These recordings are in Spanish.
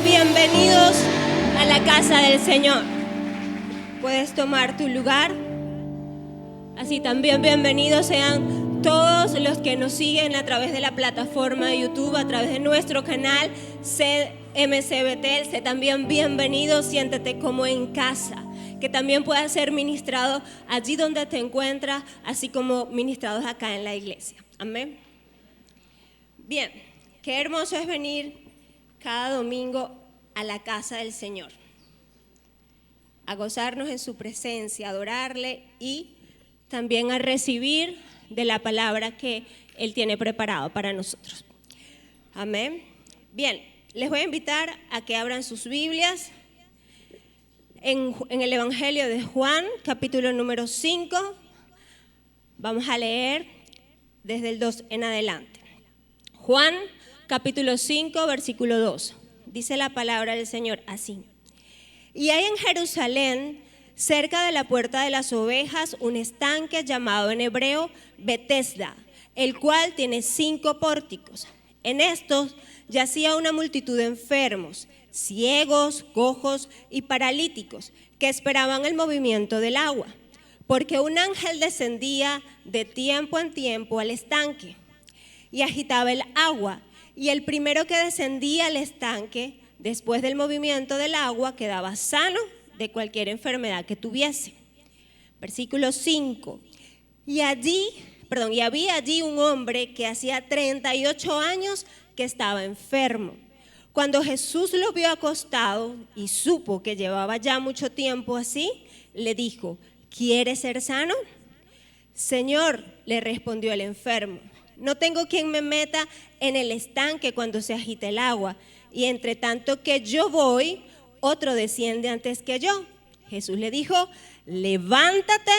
bienvenidos a la casa del Señor. Puedes tomar tu lugar. Así también bienvenidos sean todos los que nos siguen a través de la plataforma de YouTube, a través de nuestro canal CMCBT. Sé también bienvenido, siéntete como en casa, que también puedas ser ministrado allí donde te encuentras, así como ministrados acá en la iglesia. Amén. Bien, qué hermoso es venir cada domingo a la casa del Señor, a gozarnos en su presencia, a adorarle y también a recibir de la palabra que Él tiene preparado para nosotros. Amén. Bien, les voy a invitar a que abran sus Biblias en el Evangelio de Juan, capítulo número 5. Vamos a leer desde el 2 en adelante. Juan, capítulo 5, versículo 2. Dice la palabra del Señor así: Y hay en Jerusalén, cerca de la puerta de las ovejas, un estanque llamado en hebreo Betesda, el cual tiene 5 pórticos. En estos yacía una multitud de enfermos, ciegos, cojos y paralíticos, que esperaban el movimiento del agua, porque un ángel descendía de tiempo en tiempo al estanque y agitaba el agua, y el primero que descendía al estanque, después del movimiento del agua, quedaba sano de cualquier enfermedad que tuviese. Versículo 5. Y había allí un hombre que hacía 38 años que estaba enfermo. Cuando Jesús lo vio acostado y supo que llevaba ya mucho tiempo así, le dijo: ¿Quieres ser sano? Señor, le respondió el enfermo, no tengo quien me meta en el estanque cuando se agita el agua, y entre tanto que yo voy, otro desciende antes que yo. Jesús le dijo: levántate,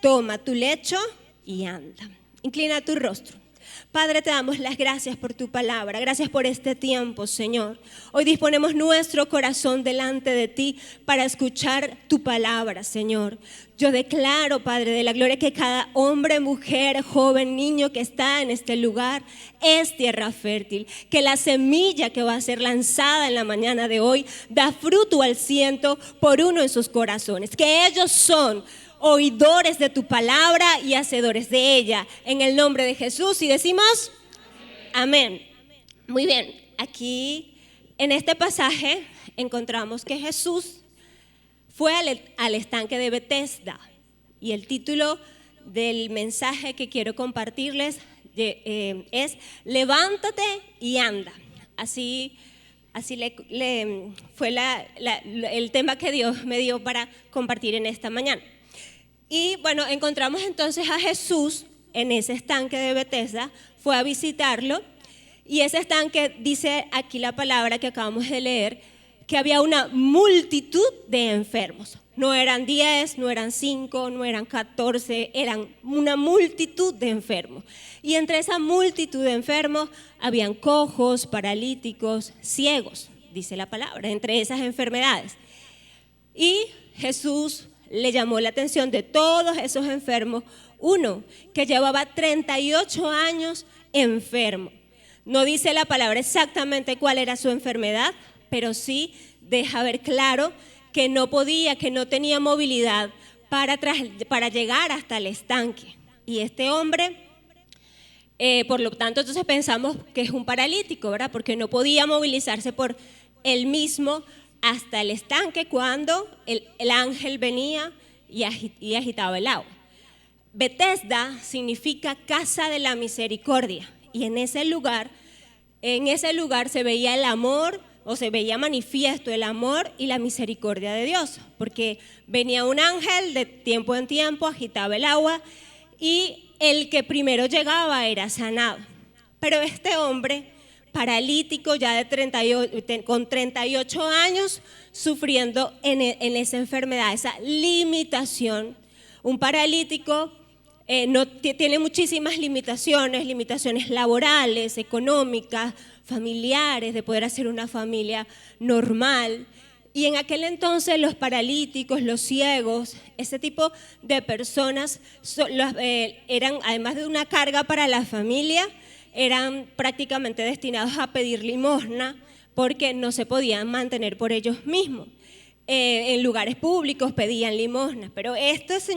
toma tu lecho y anda. Inclina tu rostro. Padre, te damos las gracias por tu palabra, gracias por este tiempo, Señor. Hoy disponemos nuestro corazón delante de ti para escuchar tu palabra, Señor. Yo declaro, Padre de la gloria, que cada hombre, mujer, joven, niño que está en este lugar es tierra fértil, que la semilla que va a ser lanzada en la mañana de hoy da fruto al 100% en sus corazones, que ellos son oidores de tu palabra y hacedores de ella, en el nombre de Jesús. Y decimos amén. Muy bien, aquí en este pasaje encontramos que Jesús fue al estanque de Betesda, y el título del mensaje que quiero compartirles es levántate y anda. Así fue el tema que Dios me dio para compartir en esta mañana. Y bueno, encontramos entonces a Jesús en ese estanque de Betesda, fue a visitarlo, y ese estanque, dice aquí la palabra que acabamos de leer, que había una multitud de enfermos. No eran 10, no eran 5, no eran 14, eran una multitud de enfermos. Y entre esa multitud de enfermos habían cojos, paralíticos, ciegos, dice la palabra, entre esas enfermedades. Y Jesús le llamó la atención de todos esos enfermos, uno que llevaba 38 años enfermo. No dice la palabra exactamente cuál era su enfermedad, pero sí deja ver claro que no podía, que no tenía movilidad para llegar hasta el estanque. Y este hombre, por lo tanto, entonces pensamos que es un paralítico, ¿verdad? Porque no podía movilizarse por él mismo hasta el estanque cuando el ángel venía y agitaba el agua. Betesda significa casa de la misericordia, y en ese lugar se veía el amor, o se veía manifiesto el amor y la misericordia de Dios, porque venía un ángel de tiempo en tiempo, agitaba el agua, y el que primero llegaba era sanado. Pero este hombre paralítico ya con 38 años, sufriendo en esa enfermedad, esa limitación. Un paralítico tiene muchísimas limitaciones laborales, económicas, familiares, de poder hacer una familia normal. Y en aquel entonces los paralíticos, los ciegos, ese tipo de personas eran, además de una carga para la familia, eran prácticamente destinados a pedir limosna porque no se podían mantener por ellos mismos. En lugares públicos pedían limosnas, pero estos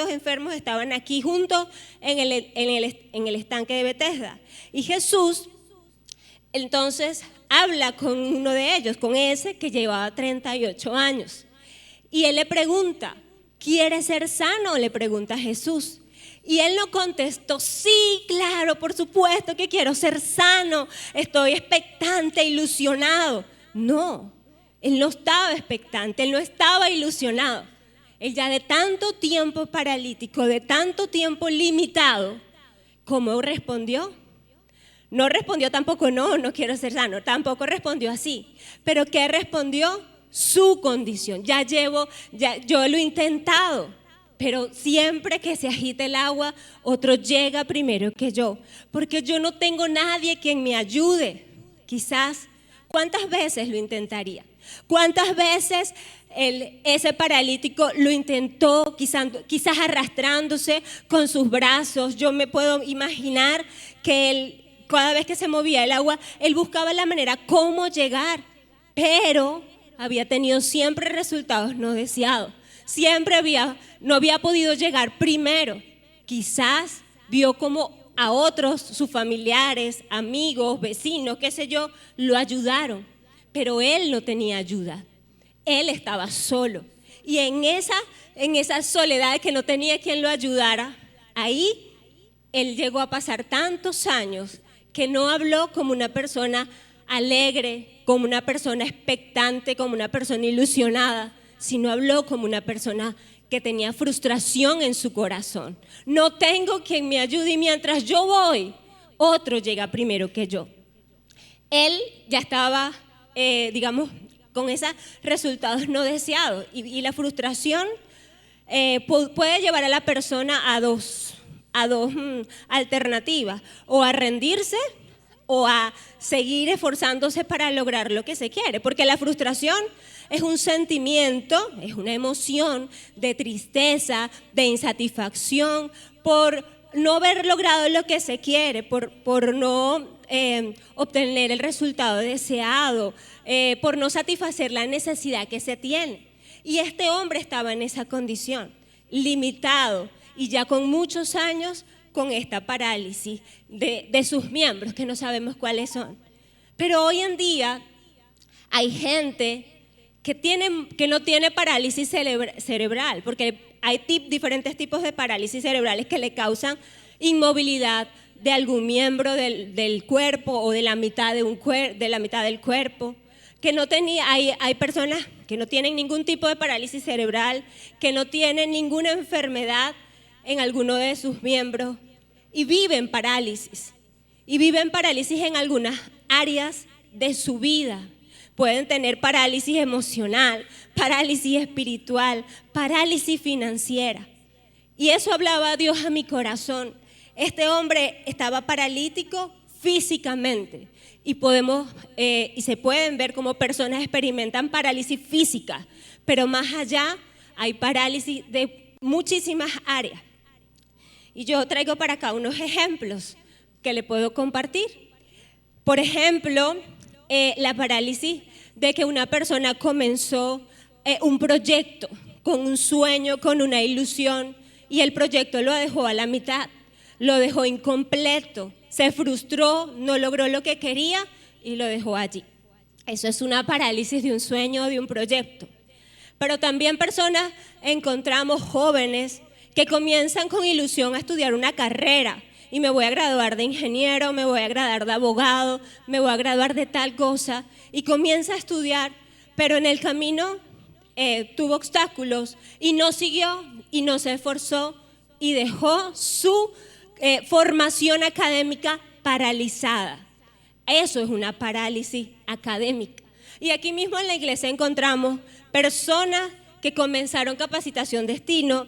enfermos estaban aquí juntos en el estanque de Betesda. Y Jesús entonces habla con uno de ellos, con ese que llevaba 38 años. Y él le pregunta, ¿quieres ser sano?, le pregunta a Jesús. Y él no contestó, sí, claro, por supuesto que quiero ser sano, estoy expectante, ilusionado. No, él no estaba expectante, él no estaba ilusionado. Él ya de tanto tiempo paralítico, de tanto tiempo limitado, ¿cómo respondió? No respondió tampoco, no quiero ser sano, tampoco respondió así. ¿Pero qué respondió? Su condición. Yo lo he intentado, pero siempre que se agita el agua, otro llega primero que yo, porque yo no tengo nadie quien me ayude. Quizás, ¿cuántas veces lo intentaría? ¿Cuántas veces ese paralítico lo intentó, quizás arrastrándose con sus brazos? Yo me puedo imaginar que él, cada vez que se movía el agua, él buscaba la manera cómo llegar, pero había tenido siempre resultados no deseados. Siempre no había podido llegar primero. Quizás vio como a otros, sus familiares, amigos, vecinos, qué sé yo, lo ayudaron. Pero él no tenía ayuda, él estaba solo. Y en esa soledad que no tenía quien lo ayudara, ahí él llegó a pasar tantos años que no habló como una persona alegre, como una persona expectante, como una persona ilusionada, sino habló como una persona que tenía frustración en su corazón. No tengo quien me ayude y mientras yo voy, otro llega primero que yo. Él ya estaba con esos resultados no deseados. Y la frustración puede llevar a la persona a dos alternativas, o a rendirse o a seguir esforzándose para lograr lo que se quiere, porque la frustración es un sentimiento, es una emoción de tristeza, de insatisfacción por no haber logrado lo que se quiere, por no obtener el resultado deseado, por no satisfacer la necesidad que se tiene. Y este hombre estaba en esa condición, limitado y ya con muchos años con esta parálisis de sus miembros, que no sabemos cuáles son. Pero hoy en día hay gente que no tiene parálisis cerebral, porque hay diferentes tipos de parálisis cerebrales que le causan inmovilidad de algún miembro del cuerpo o de la mitad del cuerpo. Hay personas que no tienen ningún tipo de parálisis cerebral, que no tienen ninguna enfermedad en alguno de sus miembros y viven parálisis en algunas áreas de su vida. Pueden tener parálisis emocional, parálisis espiritual, parálisis financiera. Y eso hablaba Dios a mi corazón. Este hombre estaba paralítico físicamente y se pueden ver como personas experimentan parálisis física, pero más allá hay parálisis de muchísimas áreas. Y yo traigo para acá unos ejemplos que le puedo compartir. Por ejemplo, la parálisis de que una persona comenzó un proyecto con un sueño, con una ilusión, y el proyecto lo dejó a la mitad, lo dejó incompleto, se frustró, no logró lo que quería y lo dejó allí. Eso es una parálisis de un sueño, de un proyecto. Pero también encontramos jóvenes que comienzan con ilusión a estudiar una carrera. Y me voy a graduar de ingeniero, me voy a graduar de abogado, me voy a graduar de tal cosa. Y comienza a estudiar, pero en el camino tuvo obstáculos y no siguió y no se esforzó y dejó su formación académica paralizada. Eso es una parálisis académica. Y aquí mismo en la iglesia encontramos personas que comenzaron capacitación destino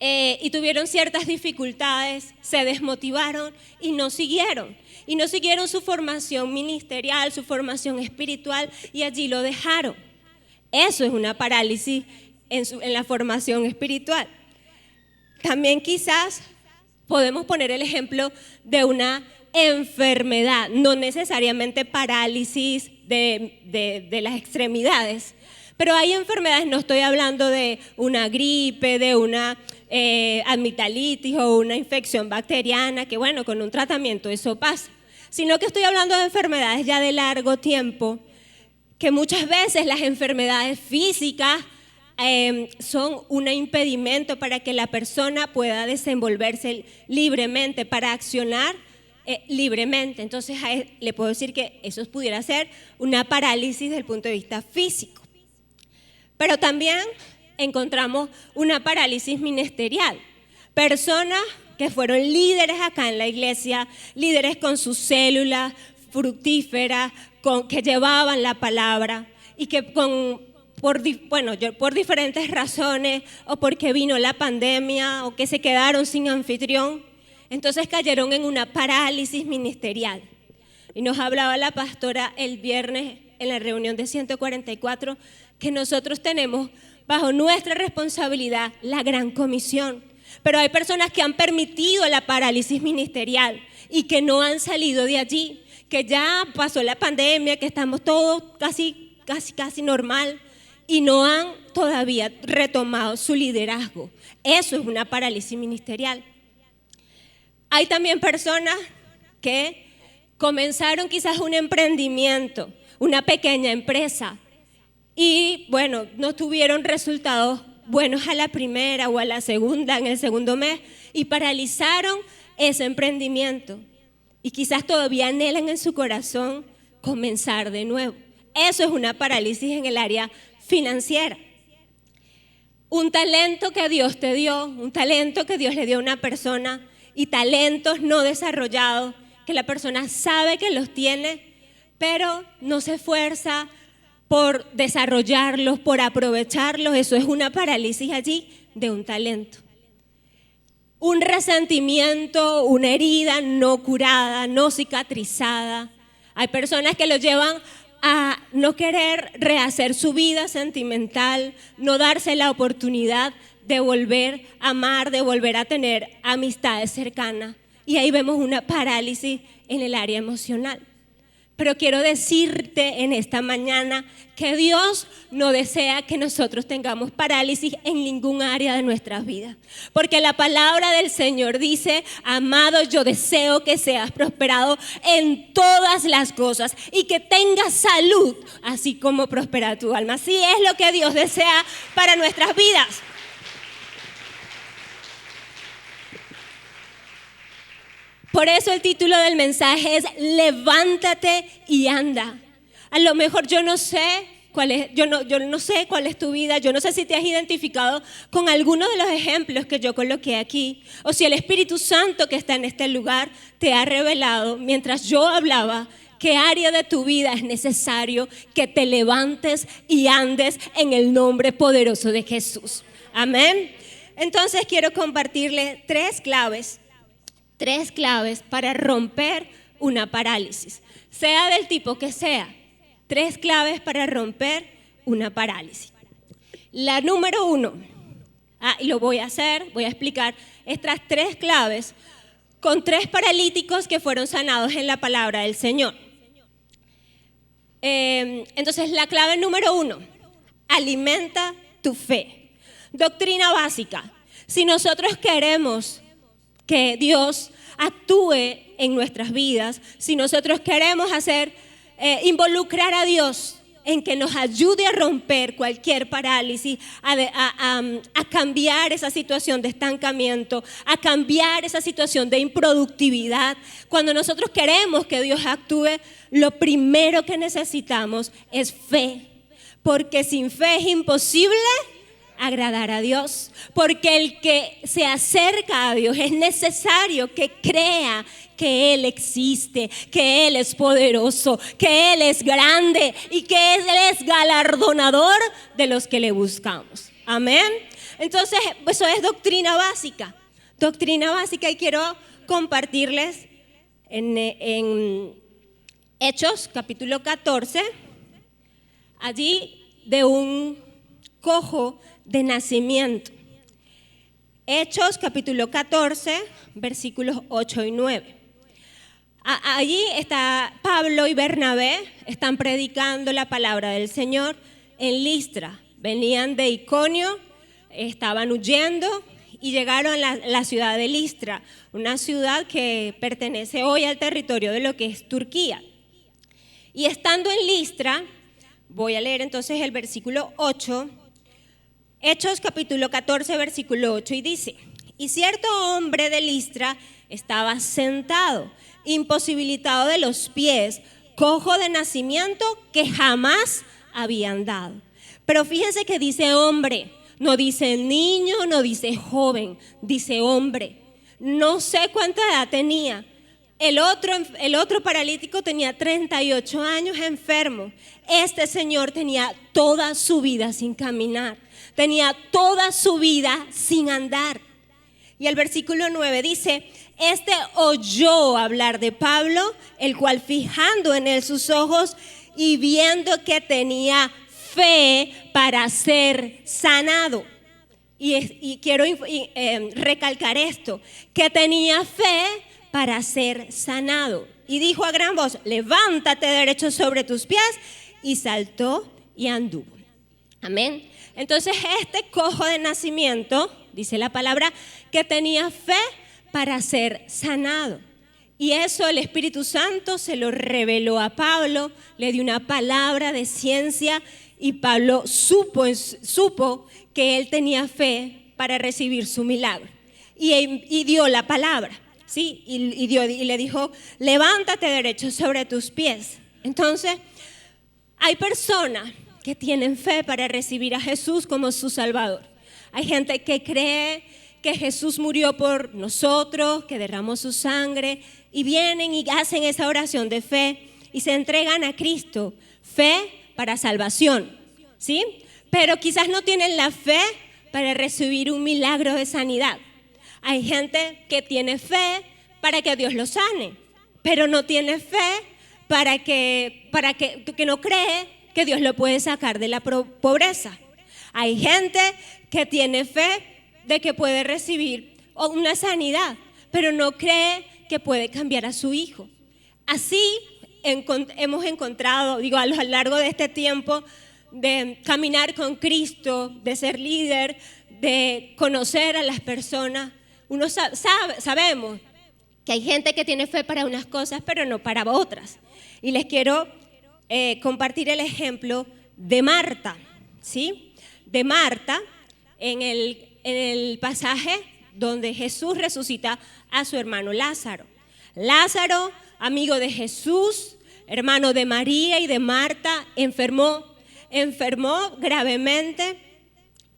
y tuvieron ciertas dificultades, se desmotivaron y no siguieron su formación ministerial, su formación espiritual, y allí lo dejaron. Eso es una parálisis en la formación espiritual. También quizás podemos poner el ejemplo de una enfermedad, no necesariamente parálisis de las extremidades. Pero hay enfermedades, no estoy hablando de una gripe, de una amigdalitis o una infección bacteriana, que bueno, con un tratamiento eso pasa, sino que estoy hablando de enfermedades ya de largo tiempo, que muchas veces las enfermedades físicas son un impedimento para que la persona pueda desenvolverse libremente, para accionar libremente. Entonces le puedo decir que eso pudiera ser una parálisis desde el punto de vista físico. Pero también encontramos una parálisis ministerial. Personas que fueron líderes acá en la iglesia, líderes con sus células fructíferas, que llevaban la palabra y que por diferentes razones, o porque vino la pandemia, o que se quedaron sin anfitrión, entonces cayeron en una parálisis ministerial. Y nos hablaba la pastora el viernes en la reunión de 144, que nosotros tenemos bajo nuestra responsabilidad la gran comisión. Pero hay personas que han permitido la parálisis ministerial y que no han salido de allí, que ya pasó la pandemia, que estamos todos casi normal, y no han todavía retomado su liderazgo. Eso es una parálisis ministerial. Hay también personas que comenzaron quizás un emprendimiento, una pequeña empresa, y bueno, no tuvieron resultados buenos a la primera o a la segunda, en el segundo mes, y paralizaron ese emprendimiento. Y quizás todavía anhelan en su corazón comenzar de nuevo. Eso es una parálisis en el área financiera. Un talento que Dios te dio, un talento que Dios le dio a una persona, y talentos no desarrollados que la persona sabe que los tiene, pero no se esfuerza por desarrollarlos, por aprovecharlos. Eso es una parálisis allí de un talento. Un resentimiento, una herida no curada, no cicatrizada. Hay personas que lo llevan a no querer rehacer su vida sentimental, no darse la oportunidad de volver a amar, de volver a tener amistades cercanas. Y ahí vemos una parálisis en el área emocional. Pero quiero decirte en esta mañana que Dios no desea que nosotros tengamos parálisis en ningún área de nuestras vidas. Porque la palabra del Señor dice: amado, yo deseo que seas prosperado en todas las cosas y que tengas salud, así como prospera tu alma. Así es lo que Dios desea para nuestras vidas. Por eso el título del mensaje es levántate y anda. A lo mejor yo no sé cuál es tu vida, yo no sé si te has identificado con alguno de los ejemplos que yo coloqué aquí, o si el Espíritu Santo que está en este lugar te ha revelado mientras yo hablaba qué área de tu vida es necesario que te levantes y andes en el nombre poderoso de Jesús. Amén. Entonces quiero compartirles tres claves para romper una parálisis, sea del tipo que sea. 3 claves para romper una parálisis. La número 1, y lo voy a explicar estas 3 claves con 3 paralíticos que fueron sanados en la palabra del Señor. Entonces, la clave número 1, alimenta tu fe. Doctrina básica: si nosotros queremos que Dios actúe en nuestras vidas, si nosotros queremos involucrar a Dios en que nos ayude a romper cualquier parálisis, a cambiar esa situación de estancamiento, a cambiar esa situación de improductividad, cuando nosotros queremos que Dios actúe, lo primero que necesitamos es fe, porque sin fe es imposible agradar a Dios, porque el que se acerca a Dios es necesario que crea que Él existe, que Él es poderoso, que Él es grande y que Él es galardonador de los que le buscamos. Amén. Entonces, eso es doctrina básica, y quiero compartirles en Hechos capítulo 14, allí de un cojo de nacimiento. Hechos capítulo 14, versículos 8 y 9. Allí está Pablo y Bernabé, están predicando la palabra del Señor en Listra. Venían de Iconio, estaban huyendo y llegaron a la ciudad de Listra, una ciudad que pertenece hoy al territorio de lo que es Turquía. Y estando en Listra, voy a leer entonces el versículo 8, Hechos capítulo 14, versículo 8, y dice: y cierto hombre de Listra estaba sentado, imposibilitado de los pies, cojo de nacimiento, que jamás había andado. Pero fíjense que dice hombre, no dice niño, no dice joven, dice hombre. No sé cuánta edad tenía. El otro paralítico tenía 38 años enfermo. Este señor tenía toda su vida sin caminar, tenía toda su vida sin andar. Y el versículo 9 dice: este oyó hablar de Pablo, el cual fijando en él sus ojos y viendo que tenía fe para ser sanado. Y quiero recalcar esto, que tenía fe para ser sanado. Y dijo a gran voz: levántate derecho sobre tus pies. Y saltó y anduvo. Amén. Entonces este cojo de nacimiento, dice la palabra, que tenía fe para ser sanado. Y eso el Espíritu Santo se lo reveló a Pablo, le dio una palabra de ciencia y Pablo supo que él tenía fe para recibir su milagro. Y dio la palabra, ¿sí? Y le dijo: levántate derecho sobre tus pies. Entonces, hay personas que tienen fe para recibir a Jesús como su Salvador. Hay gente que cree que Jesús murió por nosotros, que derramó su sangre, y vienen y hacen esa oración de fe y se entregan a Cristo. Fe para salvación, ¿sí? Pero quizás no tienen la fe para recibir un milagro de sanidad. Hay gente que tiene fe para que Dios lo sane, pero no tiene fe para que no cree que Dios lo puede sacar de la pobreza. Hay gente que tiene fe de que puede recibir una sanidad, pero no cree que puede cambiar a su hijo. Así hemos encontrado, a lo largo de este tiempo de caminar con Cristo, de ser líder, de conocer a las personas, sabemos que hay gente que tiene fe para unas cosas, pero no para otras. Y les quiero compartir el ejemplo de Marta, ¿sí? De Marta en el pasaje donde Jesús resucita a su hermano Lázaro. Lázaro, amigo de Jesús, hermano de María y de Marta, enfermó gravemente,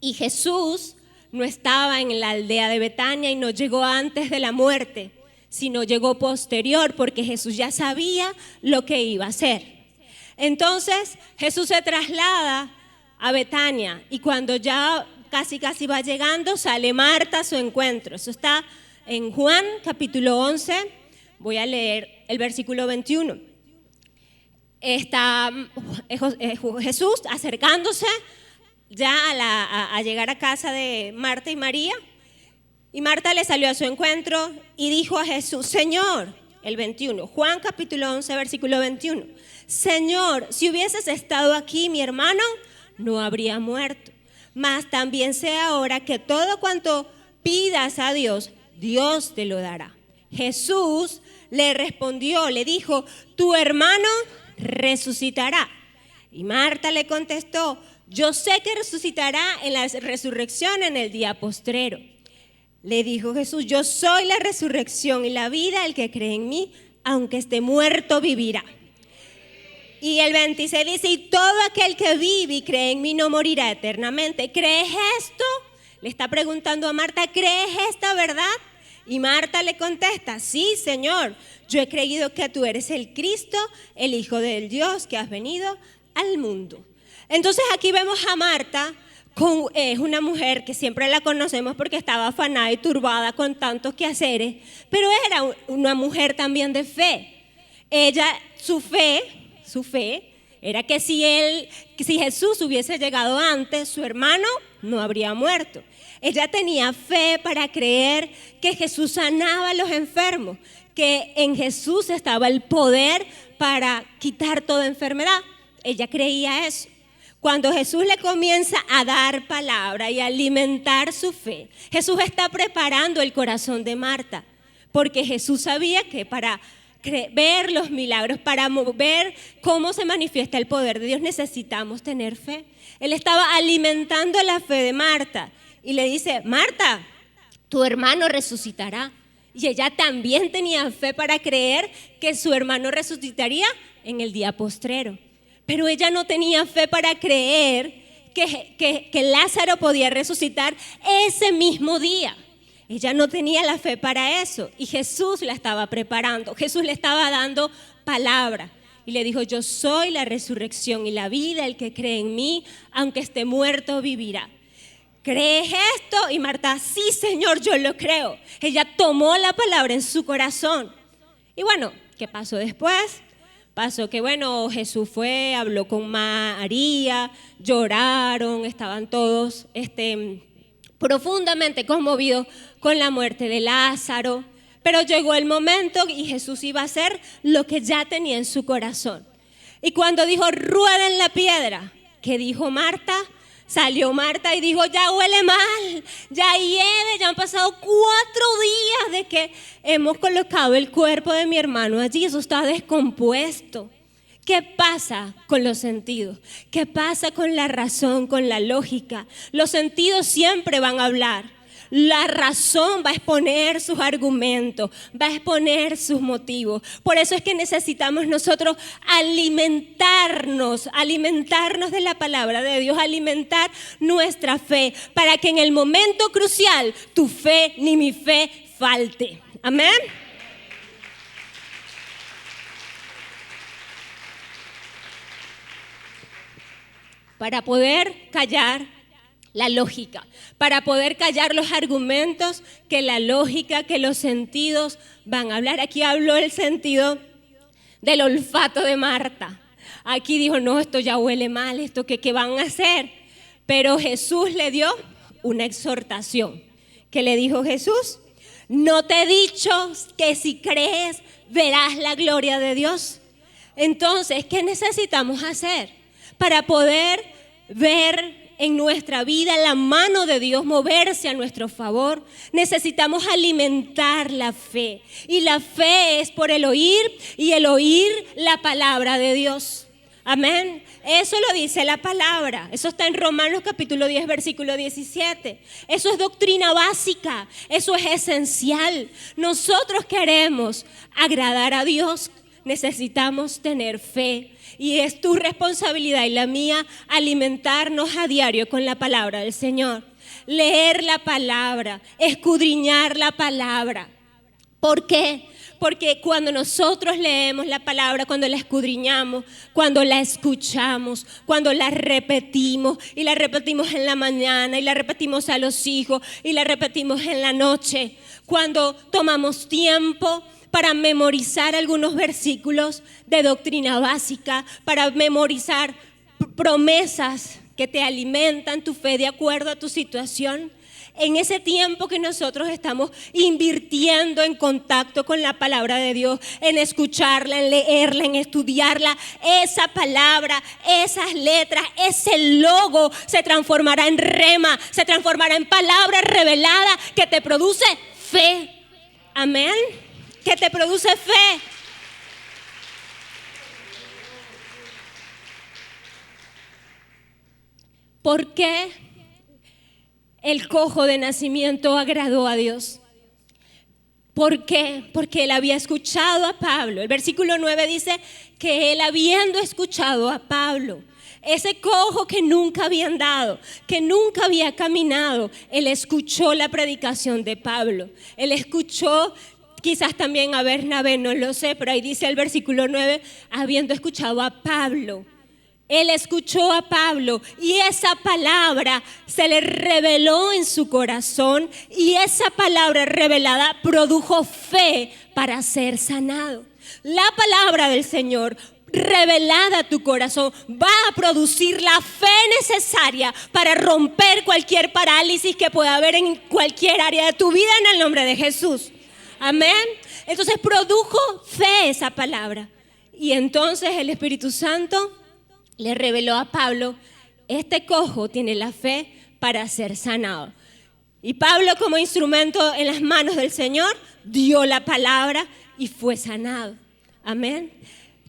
y Jesús no estaba en la aldea de Betania y no llegó antes de la muerte, sino llegó posterior, porque Jesús ya sabía lo que iba a hacer. Entonces Jesús se traslada a Betania, y cuando ya casi va llegando, sale Marta a su encuentro. Eso está en Juan capítulo 11, voy a leer el versículo 21. Está Jesús acercándose ya a llegar a casa de Marta y María, y Marta le salió a su encuentro y dijo a Jesús: Señor, el 21, Juan capítulo 11, versículo 21, Señor, si hubieses estado aquí, mi hermano no habría muerto. Mas también sé ahora que todo cuanto pidas a Dios, Dios te lo dará. Jesús le respondió, le dijo: tu hermano resucitará. Y Marta le contestó: yo sé que resucitará en la resurrección en el día postrero. Le dijo Jesús: yo soy la resurrección y la vida. El que cree en mí, aunque esté muerto, vivirá. Y el 26 dice: y todo aquel que vive y cree en mí no morirá eternamente. ¿Crees esto? Le está preguntando a Marta: ¿crees esta verdad? Y Marta le contesta: sí, Señor, yo he creído que tú eres el Cristo, el Hijo del Dios, que has venido al mundo. Entonces aquí vemos a Marta, es una mujer que siempre la conocemos porque estaba afanada y turbada con tantos quehaceres, pero era una mujer también de fe. Su fe era que si Jesús hubiese llegado antes, su hermano no habría muerto. Ella tenía fe para creer que Jesús sanaba a los enfermos, que en Jesús estaba el poder para quitar toda enfermedad. Ella creía eso. Cuando Jesús le comienza a dar palabra y a alimentar su fe, Jesús está preparando el corazón de Marta, porque Jesús sabía que para ver los milagros, para ver cómo se manifiesta el poder de Dios, necesitamos tener fe. Él estaba alimentando la fe de Marta y le dice: Marta, tu hermano resucitará. Y ella también tenía fe para creer que su hermano resucitaría en el día postrero. Pero ella no tenía fe para creer que Lázaro podía resucitar ese mismo día. Ella no tenía la fe para eso y Jesús la estaba preparando. Jesús le estaba dando palabra y le dijo: yo soy la resurrección y la vida, el que cree en mí, aunque esté muerto, vivirá. ¿Crees esto? Y Marta: sí, Señor, yo lo creo. Ella tomó la palabra en su corazón. Y bueno, ¿qué pasó después? Pasó que Jesús fue, habló con María, lloraron, estaban todos profundamente conmovidos con la muerte de Lázaro. Pero llegó el momento y Jesús iba a hacer lo que ya tenía en su corazón. Y cuando dijo: rueden la piedra, ¿qué dijo Marta? Salió Marta y dijo: ya huele mal, ya hiede, ya han pasado 4 días de que hemos colocado el cuerpo de mi hermano allí, eso está descompuesto. ¿Qué pasa con los sentidos? ¿Qué pasa con la razón, con la lógica? Los sentidos siempre van a hablar. La razón va a exponer sus argumentos, va a exponer sus motivos. Por eso es que necesitamos nosotros alimentarnos de la palabra de Dios, alimentar nuestra fe, para que en el momento crucial tu fe ni mi fe falte. Amén. Para poder callar la lógica, para poder callar los argumentos que la lógica, que los sentidos van a hablar. Aquí habló el sentido del olfato de Marta. Aquí dijo: no, esto ya huele mal, esto ¿qué van a hacer? Pero Jesús le dio una exhortación. ¿Qué le dijo Jesús? ¿No te he dicho que si crees verás la gloria de Dios? Entonces, ¿qué necesitamos hacer para poder ver en nuestra vida la mano de Dios moverse a nuestro favor? Necesitamos alimentar la fe, y la fe es por el oír, y el oír la palabra de Dios. Amén. Eso lo dice la palabra. Eso está en Romanos capítulo 10 versículo 17. Eso es doctrina básica, eso es esencial. Nosotros queremos agradar a Dios, necesitamos tener fe. Y es tu responsabilidad y la mía alimentarnos a diario con la palabra del Señor. Leer la palabra, escudriñar la palabra. ¿Por qué? Porque cuando nosotros leemos la palabra, cuando la escudriñamos, cuando la escuchamos, cuando la repetimos, y la repetimos en la mañana, y la repetimos a los hijos, y la repetimos en la noche, cuando tomamos tiempo para memorizar algunos versículos de doctrina básica, para memorizar promesas que te alimentan tu fe de acuerdo a tu situación. En ese tiempo que nosotros estamos invirtiendo en contacto con la palabra de Dios, en escucharla, en leerla, en estudiarla, esa palabra, esas letras, ese logo se transformará en rema, se transformará en palabra revelada que te produce fe. Amén. Que te produce fe. ¿Por qué el cojo de nacimiento agradó a Dios? ¿Por qué? Porque él había escuchado a Pablo. El versículo 9 dice que él, habiendo escuchado a Pablo, ese cojo que nunca había andado, que nunca había caminado, él escuchó la predicación de Pablo. Él escuchó quizás también a Bernabé, no lo sé, pero ahí dice el versículo 9, habiendo escuchado a Pablo. Él escuchó a Pablo y esa palabra se le reveló en su corazón, y esa palabra revelada produjo fe para ser sanado. La palabra del Señor revelada a tu corazón va a producir la fe necesaria para romper cualquier parálisis que pueda haber en cualquier área de tu vida, en el nombre de Jesús. Amén. Entonces produjo fe esa palabra. Y entonces el Espíritu Santo le reveló a Pablo, este cojo tiene la fe para ser sanado. Y Pablo, como instrumento en las manos del Señor, dio la palabra y fue sanado. Amén.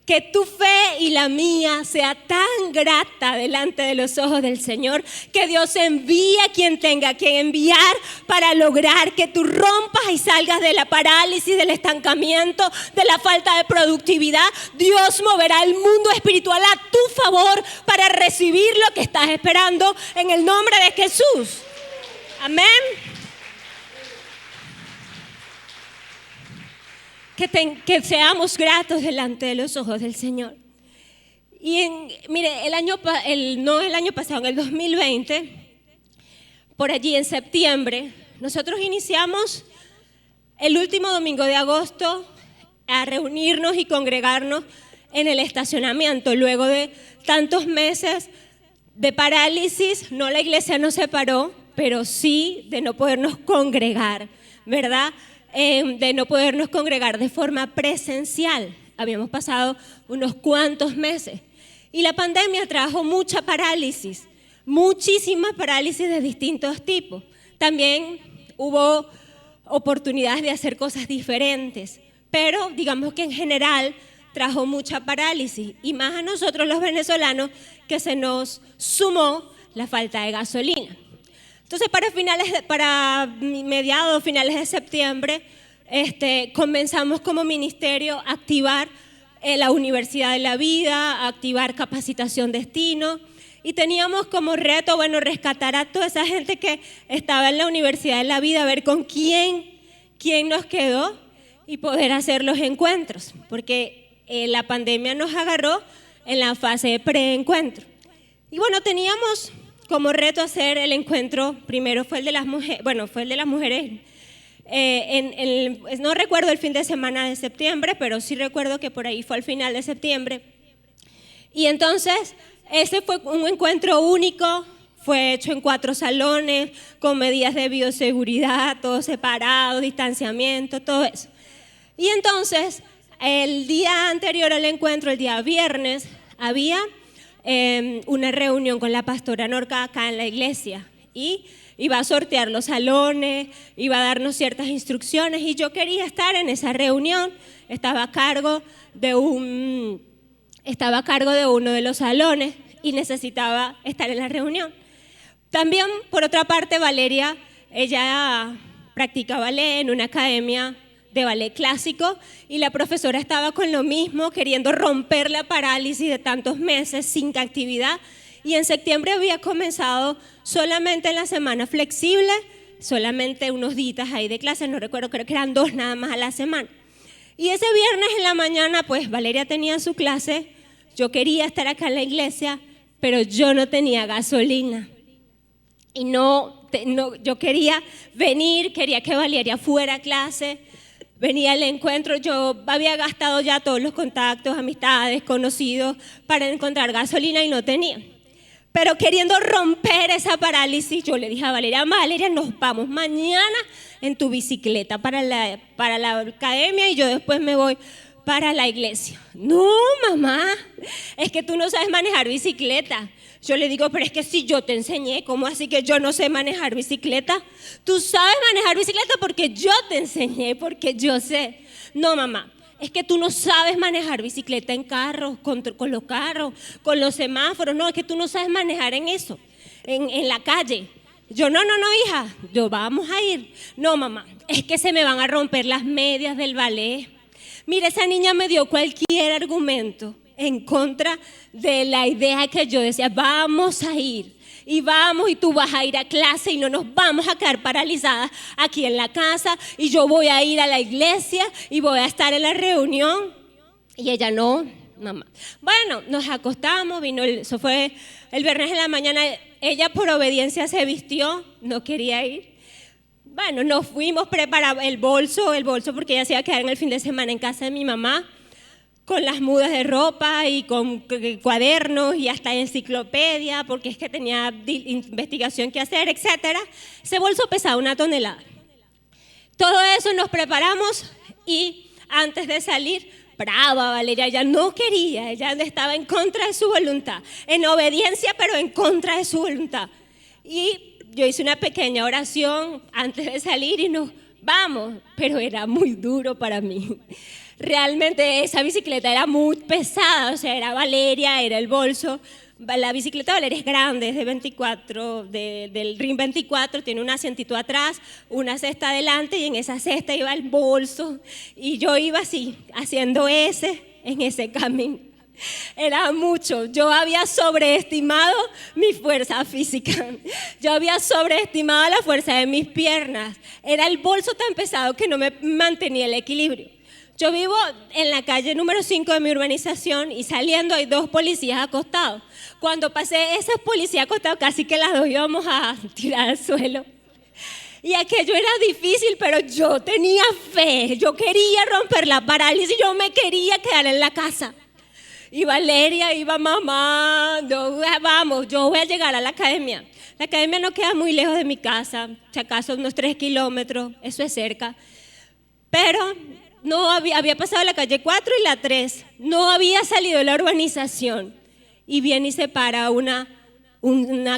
Que tu fe y la mía sea tan grata delante de los ojos del Señor, que Dios envíe a quien tenga que enviar para lograr que tú rompas y salgas de la parálisis, del estancamiento, de la falta de productividad. Dios moverá el mundo espiritual a tu favor para recibir lo que estás esperando en el nombre de Jesús. Amén. Que seamos gratos delante de los ojos del Señor. Y mire, no el año pasado, en el 2020, por allí en septiembre, nosotros iniciamos el último domingo de agosto a reunirnos y congregarnos en el estacionamiento. Luego de tantos meses de parálisis, no, la iglesia nos separó, pero sí de no podernos congregar, ¿verdad? De no podernos congregar de forma presencial. Habíamos pasado unos cuantos meses y la pandemia trajo mucha parálisis, muchísimas parálisis de distintos tipos. También hubo oportunidades de hacer cosas diferentes, pero digamos que en general trajo mucha parálisis, y más a nosotros los venezolanos, que se nos sumó la falta de gasolina. Entonces, para mediados, finales de septiembre, comenzamos como ministerio a activar la Universidad de la Vida, a activar capacitación destino, y teníamos como reto, rescatar a toda esa gente que estaba en la Universidad de la Vida, a ver con quién nos quedó y poder hacer los encuentros, porque la pandemia nos agarró en la fase de preencuentro. Y teníamos como reto hacer el encuentro. Primero fue el de las mujeres, no recuerdo el fin de semana de septiembre, pero sí recuerdo que por ahí fue al final de septiembre. Y entonces ese fue un encuentro único, fue hecho en 4 salones, con medidas de bioseguridad, todos separados, distanciamiento, todo eso. Y entonces el día anterior al encuentro, el día viernes, había una reunión con la pastora Norca acá en la iglesia, y iba a sortear los salones, iba a darnos ciertas instrucciones, y yo quería estar en esa reunión. Estaba a cargo de uno de los salones y necesitaba estar en la reunión. También, por otra parte, Valeria, ella practica ballet en una academia de ballet clásico, y la profesora estaba con lo mismo, queriendo romper la parálisis de tantos meses sin actividad. Y en septiembre había comenzado solamente en la semana flexible, solamente unos días ahí de clase, no recuerdo, creo que eran 2 nada más a la semana. Y ese viernes en la mañana, pues Valeria tenía su clase, yo quería estar acá en la iglesia, pero yo no tenía gasolina. Y yo quería venir, quería que Valeria fuera a clase, venía al encuentro. Yo había gastado ya todos los contactos, amistades, conocidos para encontrar gasolina y no tenía. Pero queriendo romper esa parálisis, yo le dije a Valeria, nos vamos mañana en tu bicicleta para la academia, y yo después me voy para la iglesia. No, mamá, es que tú no sabes manejar bicicleta. Yo le digo, pero es que si yo te enseñé, ¿cómo así que yo no sé manejar bicicleta? Tú sabes manejar bicicleta porque yo te enseñé, porque yo sé. No, mamá, es que tú no sabes manejar bicicleta en carros, con los carros, con los semáforos. No, es que tú no sabes manejar en eso, en la calle. Yo, no, hija, vamos a ir. No, mamá, es que se me van a romper las medias del ballet. Mira, esa niña me dio cualquier argumento en contra de la idea que yo decía, vamos a ir, y tú vas a ir a clase y no nos vamos a quedar paralizadas aquí en la casa, y yo voy a ir a la iglesia y voy a estar en la reunión. Y ella, no, mamá. Bueno, nos acostamos, eso fue el viernes en la mañana. Ella por obediencia se vistió, no quería ir. Bueno, nos fuimos, preparamos el bolso porque ella se iba a quedar en el fin de semana en casa de mi mamá, con las mudas de ropa y con cuadernos y hasta enciclopedia, porque es que tenía investigación que hacer, etc. Ese bolso pesaba 1 tonelada. Todo eso nos preparamos y antes de salir, brava Valeria, ella no quería, ella estaba en contra de su voluntad, en obediencia pero en contra de su voluntad. Y yo hice una pequeña oración antes de salir y nos vamos, pero era muy duro para mí. Realmente esa bicicleta era muy pesada, o sea, era Valeria, era el bolso. La bicicleta de Valeria es grande, es de 24, del RIN 24, tiene un asientito atrás, una cesta adelante y en esa cesta iba el bolso y yo iba así, haciendo en ese camino. Era mucho, yo había sobreestimado mi fuerza física, yo había sobreestimado la fuerza de mis piernas, era el bolso tan pesado que no me mantenía el equilibrio. Yo vivo en la calle número 5 de mi urbanización y saliendo hay 2 policías acostados. Cuando pasé esos policías acostados, casi que las 2 íbamos a tirar al suelo. Y aquello era difícil, pero yo tenía fe. Yo quería romper la parálisis, yo me quería quedar en la casa. Y Valeria iba, mamá, vamos, yo voy a llegar a la academia. La academia no queda muy lejos de mi casa, si acaso unos 3 kilómetros, eso es cerca. Pero no había pasado la calle 4 y la 3, no había salido de la urbanización y viene y se para una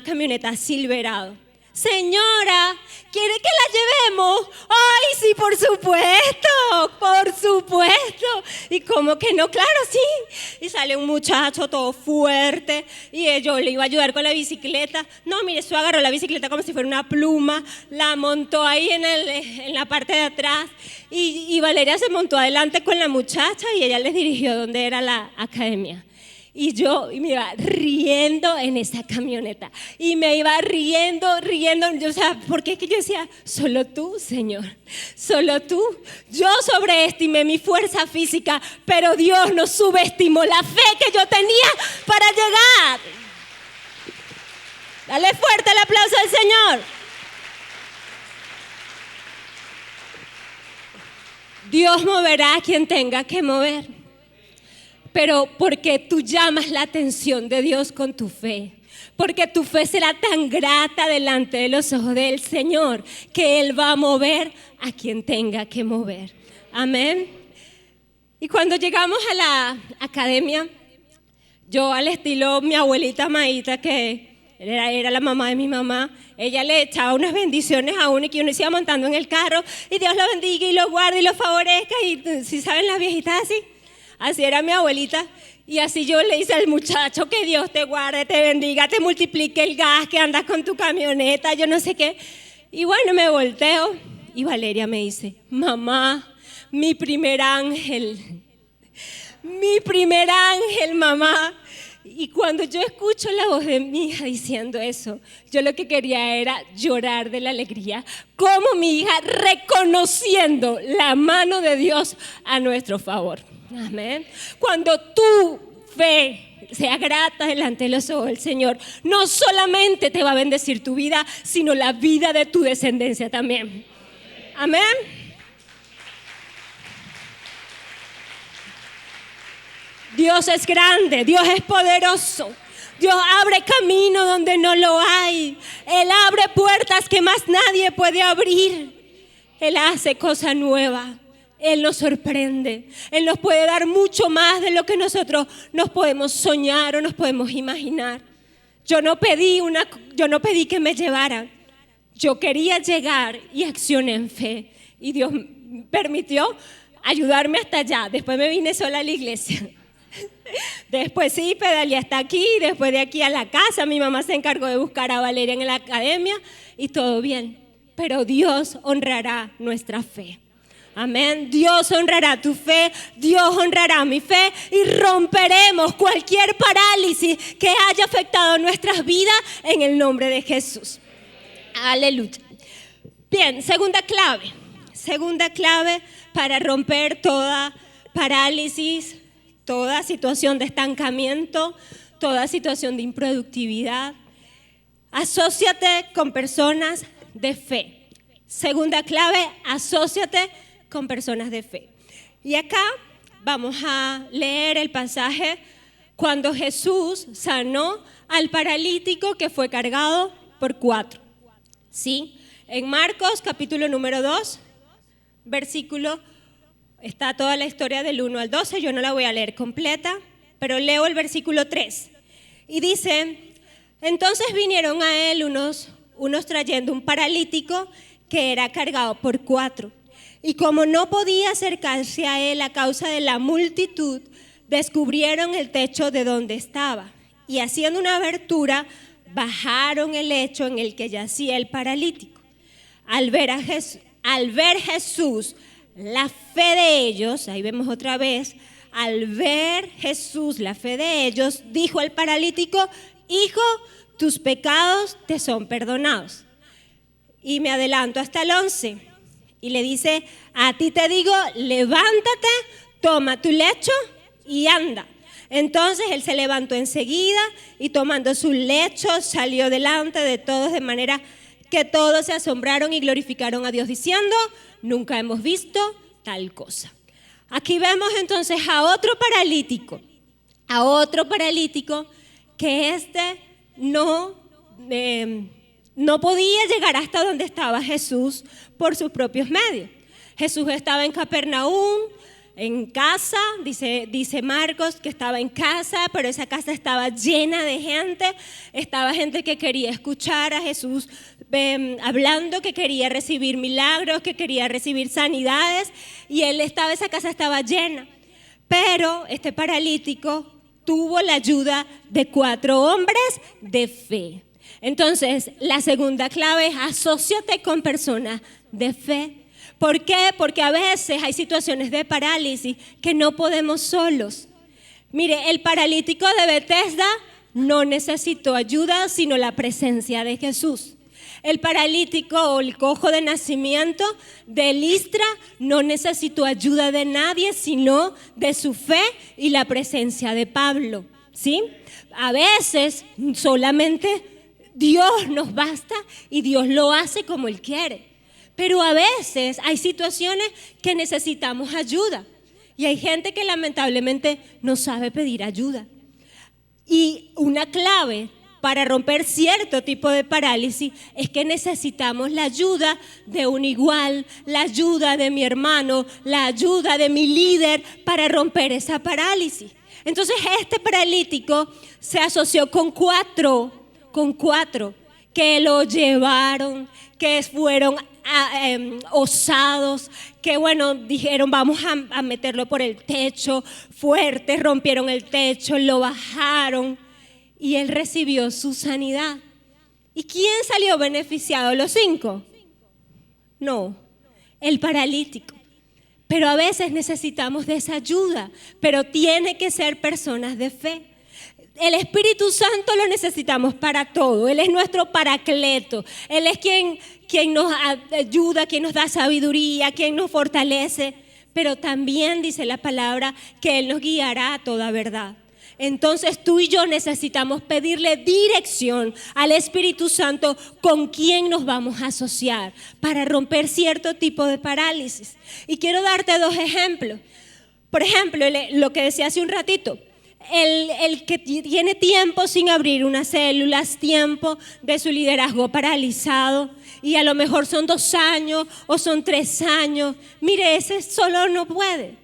camioneta Silverado. Señora, ¿quiere que la llevemos? ¡Ay, sí, por supuesto! ¡Por supuesto! Y como que no, claro, sí. Y sale un muchacho todo fuerte y yo le iba a ayudar con la bicicleta. No, mire, eso agarró la bicicleta como si fuera una pluma, la montó ahí en la parte de atrás y Valeria se montó adelante con la muchacha y ella les dirigió donde era la academia. Y yo me iba riendo en esa camioneta. Y me iba riendo. O sea, porque es que yo decía, solo tú, Señor, solo tú. Yo sobreestimé mi fuerza física, pero Dios no subestimó la fe que yo tenía para llegar. Dale fuerte el aplauso al Señor. Dios moverá a quien tenga que mover. Pero porque tú llamas la atención de Dios con tu fe, porque tu fe será tan grata delante de los ojos del Señor que Él va a mover a quien tenga que mover. Amén. Y cuando llegamos a la academia, yo al estilo mi abuelita Maíta, que era la mamá de mi mamá, ella le echaba unas bendiciones a uno y que uno se iba montando en el carro y Dios lo bendiga y lo guarde y lo favorezca y si saben las viejitas así. Así era mi abuelita y así yo le hice al muchacho que Dios te guarde, te bendiga, te multiplique el gas, que andas con tu camioneta, yo no sé qué. Y bueno, me volteo y Valeria me dice, mamá, mi primer ángel, mamá. Y cuando yo escucho la voz de mi hija diciendo eso, yo lo que quería era llorar de la alegría, como mi hija reconociendo la mano de Dios a nuestro favor. Amén. Cuando tu fe sea grata delante de los ojos del Señor, no solamente te va a bendecir tu vida, sino la vida de tu descendencia también. Amén. Dios es grande, Dios es poderoso. Dios abre camino donde no lo hay. Él abre puertas que más nadie puede abrir. Él hace cosa nueva. Él nos sorprende. Él nos puede dar mucho más de lo que nosotros nos podemos soñar o nos podemos imaginar. Yo no pedí que me llevaran. Yo quería llegar y accioné en fe. Y Dios permitió ayudarme hasta allá. Después me vine sola a la iglesia. Después sí, pedaleé hasta aquí. Después de aquí a la casa, mi mamá se encargó de buscar a Valeria en la academia y todo bien. Pero Dios honrará nuestra fe. Amén. Dios honrará tu fe, Dios honrará mi fe y romperemos cualquier parálisis que haya afectado nuestras vidas en el nombre de Jesús. Aleluya. Bien, segunda clave para romper toda parálisis, toda situación de estancamiento, toda situación de improductividad. Asóciate con personas de fe. Segunda clave, asóciate con personas de fe. Y acá vamos a leer el pasaje cuando Jesús sanó al paralítico que fue cargado por 4. ¿Sí? En Marcos capítulo número 2, versículo está toda la historia del 1 al 12, yo no la voy a leer completa, pero leo el versículo 3. Y dice, entonces vinieron a él unos trayendo un paralítico que era cargado por 4. Y como no podía acercarse a él a causa de la multitud, descubrieron el techo de donde estaba. Y haciendo una abertura, bajaron el lecho en el que yacía el paralítico. Al ver Jesús la fe de ellos, ahí vemos otra vez, al ver Jesús la fe de ellos, dijo al paralítico, hijo, tus pecados te son perdonados. Y me adelanto hasta el 11, y le dice, a ti te digo, levántate, toma tu lecho y anda. Entonces él se levantó enseguida y tomando su lecho salió delante de todos, de manera que todos se asombraron y glorificaron a Dios diciendo, nunca hemos visto tal cosa. Aquí vemos entonces a otro paralítico que no podía llegar hasta donde estaba Jesús por sus propios medios. Jesús estaba en Capernaum, en casa, dice Marcos que estaba en casa, pero esa casa estaba llena de gente, estaba gente que quería escuchar a Jesús hablando, que quería recibir milagros, que quería recibir sanidades, y esa casa estaba llena. Pero este paralítico tuvo la ayuda de 4 hombres de fe. Entonces, la segunda clave es asóciate con personas de fe. ¿Por qué? Porque a veces hay situaciones de parálisis que no podemos solos. Mire, el paralítico de Bethesda no necesitó ayuda, sino la presencia de Jesús. El paralítico o el cojo de nacimiento de Listra no necesitó ayuda de nadie, sino de su fe y la presencia de Pablo, ¿sí? A veces solamente Dios nos basta y Dios lo hace como Él quiere. Pero a veces hay situaciones que necesitamos ayuda y hay gente que lamentablemente no sabe pedir ayuda. Y una clave para romper cierto tipo de parálisis es que necesitamos la ayuda de un igual, la ayuda de mi hermano, la ayuda de mi líder para romper esa parálisis. Entonces este paralítico se asoció con cuatro que lo llevaron, que fueron osados, que dijeron vamos a meterlo por el techo, fuertes, rompieron el techo, lo bajaron y él recibió su sanidad. ¿Y quién salió beneficiado? ¿Los 5? No, el paralítico. Pero a veces necesitamos de esa ayuda, pero tiene que ser personas de fe. El Espíritu Santo lo necesitamos para todo. Él es nuestro paracleto. Él es quien nos ayuda, quien nos da sabiduría, quien nos fortalece. Pero también dice la palabra que Él nos guiará a toda verdad. Entonces tú y yo necesitamos pedirle dirección al Espíritu Santo con quién nos vamos a asociar para romper cierto tipo de parálisis. Y quiero darte 2 ejemplos. Por ejemplo, lo que decía hace un ratito. El que tiene tiempo sin abrir unas células, tiempo de su liderazgo paralizado, y a lo mejor son 2 años o son 3 años. Mire, ese solo no puede.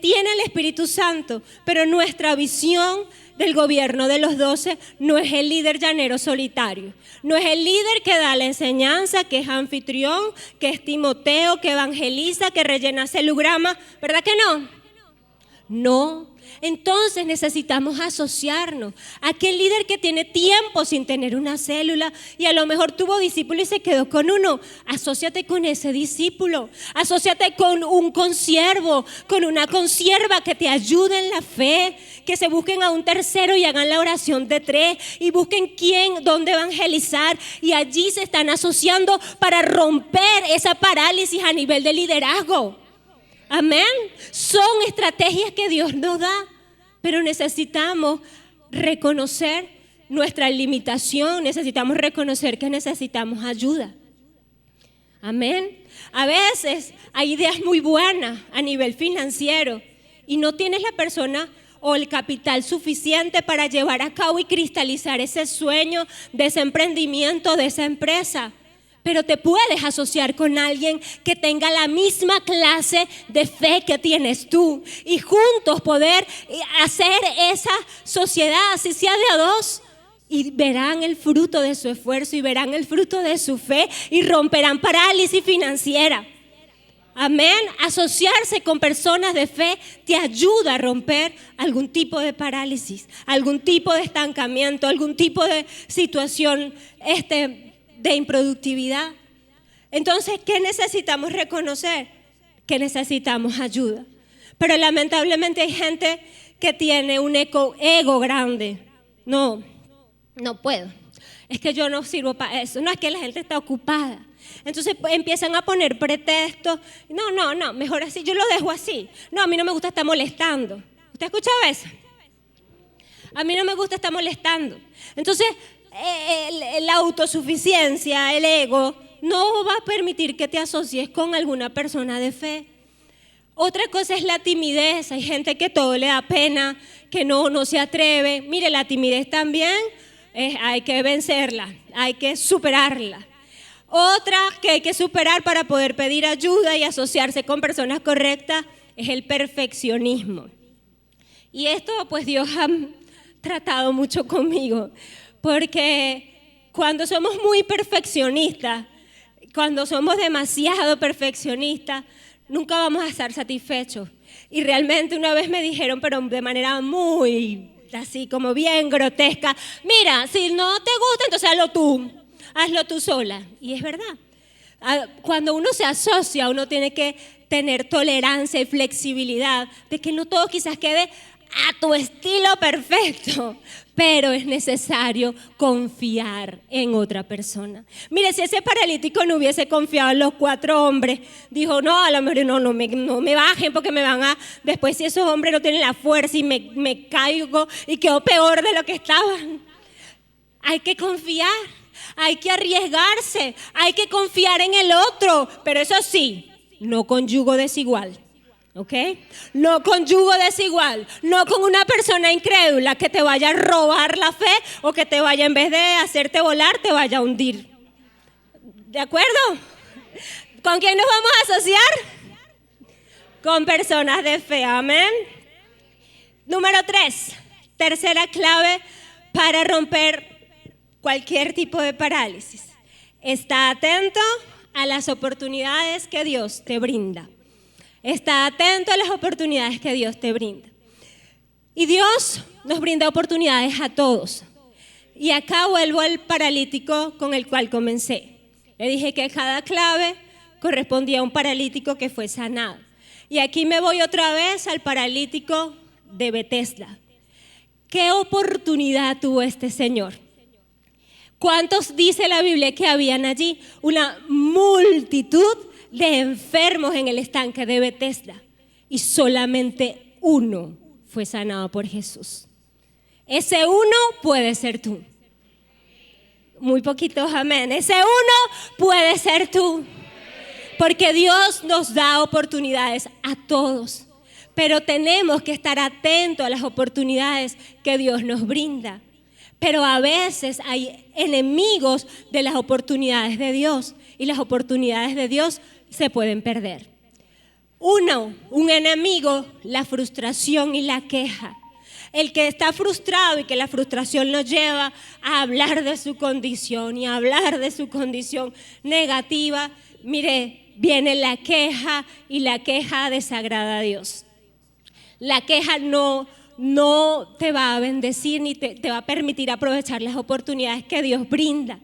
Tiene el Espíritu Santo, pero nuestra visión del gobierno de los 12 no es el líder llanero solitario, no es el líder que da la enseñanza, que es anfitrión, que es Timoteo, que evangeliza, que rellena celograma, ¿verdad que no? No. Entonces necesitamos asociarnos a aquel líder que tiene tiempo sin tener una célula y a lo mejor tuvo discípulo y se quedó con uno. Asóciate con ese discípulo, asóciate con un consiervo, con una consierva que te ayude en la fe, que se busquen a un tercero y hagan la oración de 3 y busquen dónde evangelizar, y allí se están asociando para romper esa parálisis a nivel de liderazgo. Amén. Son estrategias que Dios nos da, pero necesitamos reconocer nuestra limitación, necesitamos reconocer que necesitamos ayuda. Amén. A veces hay ideas muy buenas a nivel financiero y no tienes la persona o el capital suficiente para llevar a cabo y cristalizar ese sueño de ese emprendimiento, de esa empresa. pero te puedes asociar con alguien que tenga la misma clase de fe que tienes tú y juntos poder hacer esa sociedad, así sea de a dos, y verán el fruto de su esfuerzo y verán el fruto de su fe y romperán parálisis financiera. Amén. Asociarse con personas de fe te ayuda a romper algún tipo de parálisis, algún tipo de estancamiento, algún tipo de situación de improductividad. Entonces, ¿qué necesitamos reconocer? Que necesitamos ayuda. Pero lamentablemente hay gente que tiene un ego grande. No puedo. Es que yo no sirvo para eso. No, es que la gente está ocupada. Entonces empiezan a poner pretextos. No, mejor así, yo lo dejo así. No, a mí no me gusta estar molestando. ¿Usted ha escuchado eso? A mí no me gusta estar molestando. Entonces, la autosuficiencia, el ego, no va a permitir que te asocies con alguna persona de fe. Otra cosa es la timidez. Hay gente que todo le da pena, que no se atreve. Mire, la timidez también hay que vencerla, hay que superarla. Otra que hay que superar para poder pedir ayuda y asociarse con personas correctas es el perfeccionismo. Y esto pues Dios ha tratado mucho conmigo, porque cuando somos muy perfeccionistas, cuando somos demasiado perfeccionistas, nunca vamos a estar satisfechos. Y realmente una vez me dijeron, pero de manera muy así como bien grotesca, mira, si no te gusta, entonces hazlo tú sola. Y es verdad. Cuando uno se asocia, uno tiene que tener tolerancia y flexibilidad de que no todo quizás quede a tu estilo perfecto, pero es necesario confiar en otra persona. Mire, si ese paralítico no hubiese confiado en los 4 hombres, dijo, no, a lo mejor no me bajen porque me van a... Después si esos hombres no tienen la fuerza y me caigo y quedo peor de lo que estaban. Hay que confiar. Hay que arriesgarse, hay que confiar en el otro, pero eso sí, no con yugo desigual, ¿ok? No con yugo desigual, no con una persona incrédula que te vaya a robar la fe o que te vaya, en vez de hacerte volar, te vaya a hundir. ¿De acuerdo? ¿Con quién nos vamos a asociar? Con personas de fe, amén. Número 3, tercera clave para romper cualquier tipo de parálisis. Está atento a las oportunidades que Dios te brinda. Está atento a las oportunidades que Dios te brinda. Y Dios nos brinda oportunidades a todos. Y acá vuelvo al paralítico con el cual comencé. Le dije que cada clave correspondía a un paralítico que fue sanado. Y aquí me voy otra vez al paralítico de Betesda. ¿Qué oportunidad tuvo este señor? ¿Cuántos dice la Biblia que habían allí? Una multitud de enfermos en el estanque de Betesda y solamente uno fue sanado por Jesús. Ese uno puede ser tú. Muy poquitos amén. Ese uno puede ser tú. Porque Dios nos da oportunidades a todos, pero tenemos que estar atentos a las oportunidades que Dios nos brinda. Pero a veces hay enemigos de las oportunidades de Dios y las oportunidades de Dios se pueden perder. Un enemigo, la frustración y la queja. El que está frustrado y que la frustración lo lleva a hablar de su condición y a hablar de su condición negativa, mire, viene la queja y la queja desagrada a Dios. La queja no te va a bendecir ni te va a permitir aprovechar las oportunidades que Dios brinda.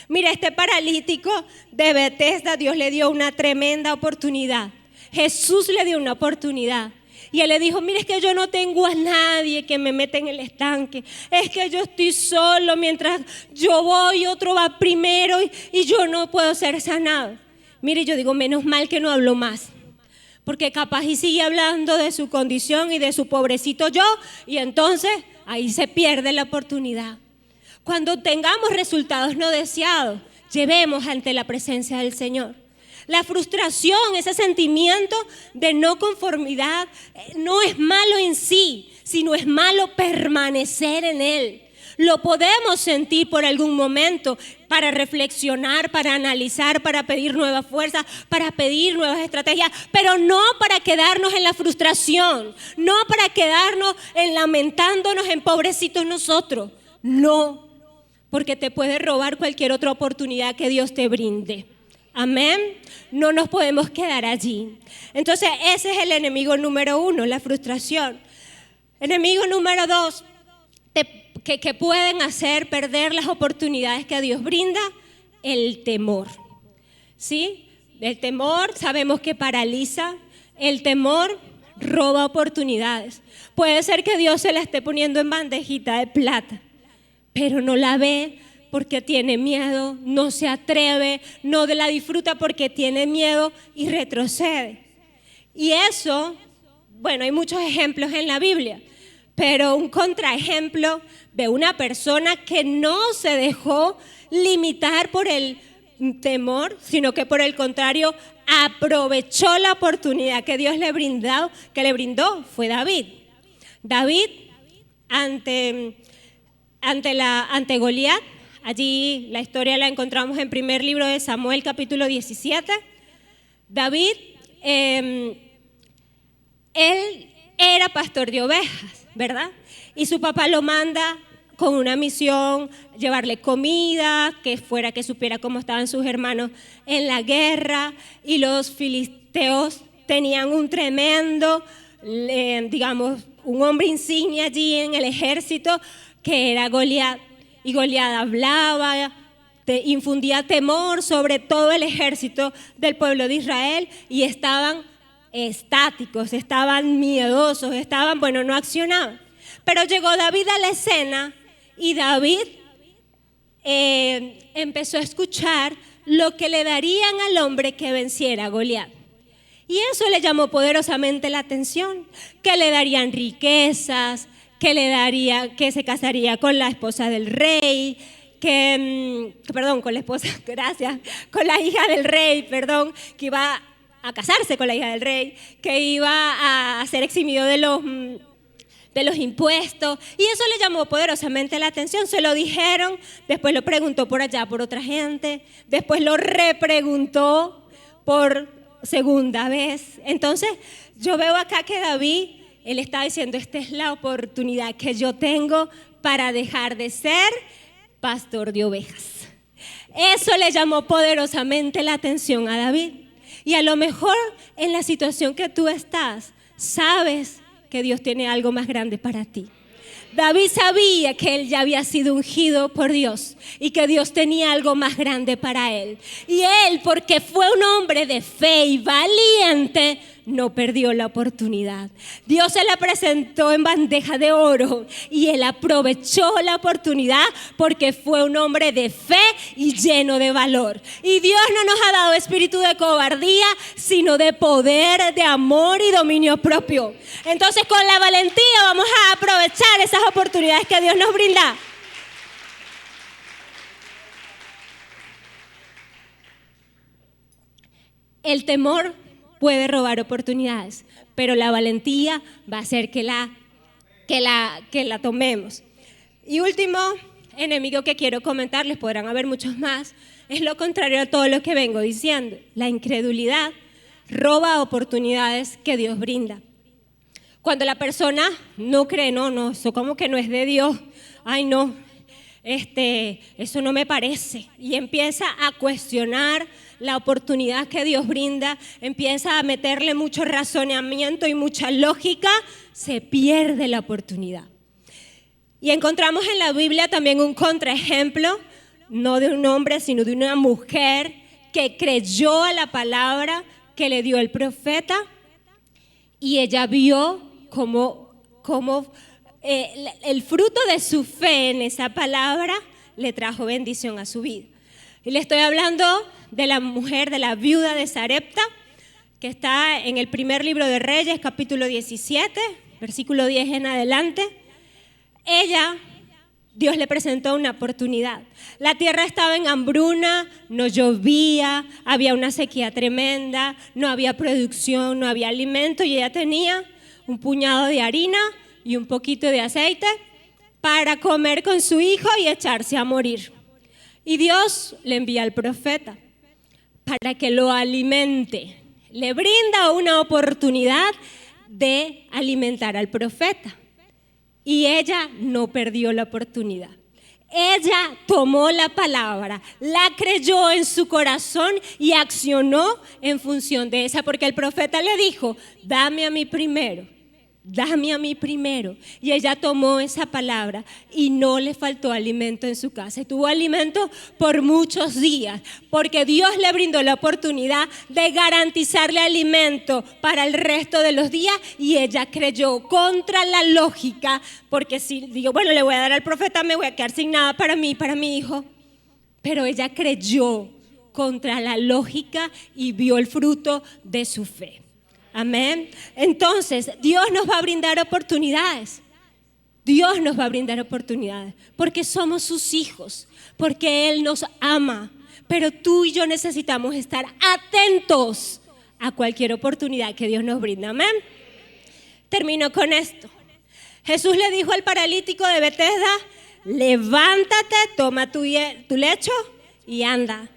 Mira, este paralítico de Betesda, Dios le dio una tremenda oportunidad. Jesús le dio una oportunidad. Y él le dijo, mira, es que yo no tengo a nadie que me meta en el estanque. Es que yo estoy solo, mientras yo voy, otro va primero y yo no puedo ser sanado. Mire, yo digo, menos mal que no hablo más. Porque capaz y sigue hablando de su condición y de su pobrecito yo, y entonces ahí se pierde la oportunidad. Cuando tengamos resultados no deseados, llevemos ante la presencia del Señor. La frustración, ese sentimiento de no conformidad, no es malo en sí, sino es malo permanecer en Él. Lo podemos sentir por algún momento para reflexionar, para analizar, para pedir nuevas fuerzas, para pedir nuevas estrategias, pero no para quedarnos en la frustración, no para quedarnos lamentándonos en pobrecitos nosotros. No, porque te puede robar cualquier otra oportunidad que Dios te brinde. Amén. No nos podemos quedar allí. Entonces, ese es el enemigo número 1, la frustración. Enemigo número 2, que pueden hacer perder las oportunidades que Dios brinda, el temor. ¿Sí? El temor sabemos que paraliza, el temor roba oportunidades. Puede ser que Dios se la esté poniendo en bandejita de plata, pero no la ve porque tiene miedo, no se atreve, no la disfruta porque tiene miedo y retrocede. Y eso, bueno, hay muchos ejemplos en la Biblia, pero un contraejemplo de una persona que no se dejó limitar por el temor, sino que por el contrario aprovechó la oportunidad que Dios le brindó, fue David. David ante Goliat, allí la historia la encontramos en primer libro de Samuel, capítulo 17. David, él era pastor de ovejas, ¿verdad? Y su papá lo manda con una misión, llevarle comida, que supiera cómo estaban sus hermanos en la guerra. Y los filisteos tenían un tremendo, un hombre insignia allí en el ejército, que era Goliat. Y Goliat hablaba, infundía temor sobre todo el ejército del pueblo de Israel, y estaban estáticos, estaban miedosos, no accionaban. Pero llegó David a la escena y David empezó a escuchar lo que le darían al hombre que venciera a Goliat. Y eso le llamó poderosamente la atención, que le darían riquezas, que se casaría con la esposa del rey, con la hija del rey, que iba a casarse con la hija del rey, que iba a ser eximido de los impuestos. Y eso le llamó poderosamente la atención. Se lo dijeron, después lo preguntó por allá por otra gente, después lo repreguntó por segunda vez. Entonces yo veo acá que David, él está diciendo, esta es la oportunidad que yo tengo para dejar de ser pastor de ovejas. Eso le llamó poderosamente la atención a David. Y a lo mejor en la situación que tú estás, sabes que Dios tiene algo más grande para ti. David sabía que él ya había sido ungido por Dios y que Dios tenía algo más grande para él. Y él, porque fue un hombre de fe y valiente, no perdió la oportunidad. Dios se la presentó en bandeja de oro y él aprovechó la oportunidad porque fue un hombre de fe y lleno de valor. Y Dios no nos ha dado espíritu de cobardía, sino de poder, de amor y dominio propio. Entonces, con la valentía vamos a aprovechar esas oportunidades que Dios nos brinda. El temor puede robar oportunidades, pero la valentía va a hacer que la tomemos. Y último enemigo que quiero comentarles, podrán haber muchos más, es lo contrario a todo lo que vengo diciendo. La incredulidad roba oportunidades que Dios brinda. Cuando la persona no cree, no, eso como que no es de Dios, ay no, eso no me parece, y empieza a cuestionar la oportunidad que Dios brinda, empieza a meterle mucho razonamiento y mucha lógica, se pierde la oportunidad. Y encontramos en la Biblia también un contraejemplo, no de un hombre, sino de una mujer que creyó a la palabra que le dio el profeta, y ella vio cómo el fruto de su fe en esa palabra le trajo bendición a su vida. Y le estoy hablando de la mujer, de la viuda de Sarepta, que está en el primer libro de Reyes, capítulo 17, versículo 10 en adelante. Dios le presentó una oportunidad. La tierra estaba en hambruna, no llovía, había una sequía tremenda, no había producción, no había alimento, y ella tenía un puñado de harina y un poquito de aceite, para comer con su hijo y echarse a morir. Y Dios le envía al profeta para que lo alimente. Le brinda una oportunidad de alimentar al profeta. Y ella no perdió la oportunidad. Ella tomó la palabra, la creyó en su corazón y accionó en función de esa, porque el profeta le dijo, dame a mí primero. Dame a mí primero. Y ella tomó esa palabra y no le faltó alimento en su casa. Y tuvo alimento por muchos días, porque Dios le brindó la oportunidad de garantizarle alimento para el resto de los días. Y ella creyó contra la lógica, porque si digo, bueno, le voy a dar al profeta, me voy a quedar sin nada para mí, para mi hijo. Pero ella creyó contra la lógica y vio el fruto de su fe. Amén. Entonces, Dios nos va a brindar oportunidades. Dios nos va a brindar oportunidades porque somos sus hijos, porque Él nos ama. Pero tú y yo necesitamos estar atentos a cualquier oportunidad que Dios nos brinda. Amén. Termino con esto. Jesús le dijo al paralítico de Betesda, levántate, toma tu lecho y anda.